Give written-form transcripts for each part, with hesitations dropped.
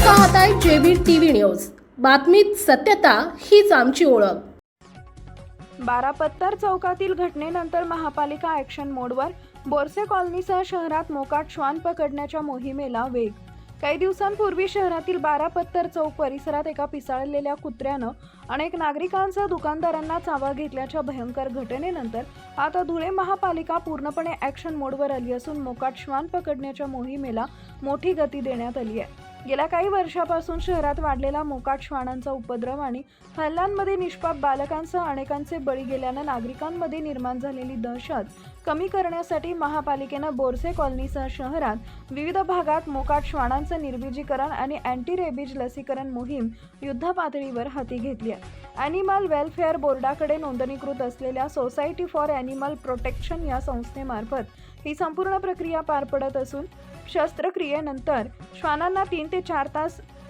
पाहताय JB TV news. बातमीत सत्यता हीच आमची ओळख। बारापत्तर चौकातील घटनेनंतर महापालिका ॲक्शन मोडवर। बोरसे कॉलनीसह शहरात मोकाट श्वान पकडण्याच्या मोहिमेला वेग। काही दिवसांपूर्वी शहरातील बारापत्तर चौक परिसरात एका पिसाळलेल्या कुत्र्यानं अनेक नागरिकांसह दुकानदारांना चावा घेतल्याच्या भयंकर घटनेनंतर आता धुळे महापालिका पूर्णपणे ॲक्शन मोडवर आली असून मोकाट श्वान पकडण्याच्या मोहिमेला मोठी गती देण्यात आली आहे। गेल्या काही वर्षापासून शहरात वाढलेला मोकाट श्वानांचा उपद्रव आणि हल्ल्यांमध्ये निष्पाप बालकांसह अनेकांचे बळी गेल्यानं नागरिकांमध्ये निर्माण झालेली दहशत कमी करण्यासाठी महापालिकेनं बोरसे कॉलनीसह शहरात विविध भागात मोकाट श्वानांचं निर्बीजीकरण आणि अँटी रेबीज लसीकरण मोहीम युद्धपातळीवर हाती घेतली आहे। ॲनिमल वेलफेअर बोर्डाकडे नोंदणीकृत असलेल्या सोसायटी फॉर ॲनिमल प्रोटेक्शन या संस्थेमार्फत ही संपूर्ण प्रक्रिया पार पडत असून शस्त्रक्रियेनंतर श्वानांना 3 ते 4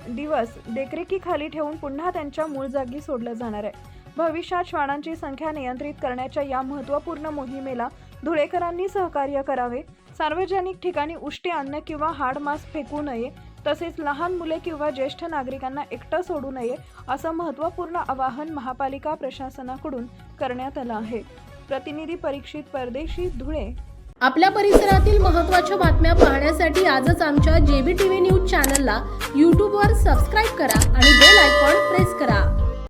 दिवस देखरेखीखाली ठेवून पुन्हा त्यांच्या मूळ जागी सोडलं जाणार आहे। भविष्यात श्वानांची संख्या नियंत्रित करण्याच्या या महत्त्वपूर्ण मोहिमेला धुळेकरांनी सहकार्य करावे। सार्वजनिक ठिकाणी उष्टी अन्न किंवा हाड मांस फेकू नये, तसेच लहान मुले किंवा ज्येष्ठ नागरिकांना एकटं सोडू नये असं महत्त्वपूर्ण आवाहन महापालिका प्रशासनाकडून करण्यात आलं आहे। प्रतिनिधी परीक्षित परदेशी, धुळे। आपल्या परिसरातील महत्त्वाच्या बातम्या पाहण्यासाठी आजच आमच्या जेबी टीव्ही न्यूज चॅनलला YouTube वर सबस्क्राइब करा आणि बेल आयकॉन प्रेस करा।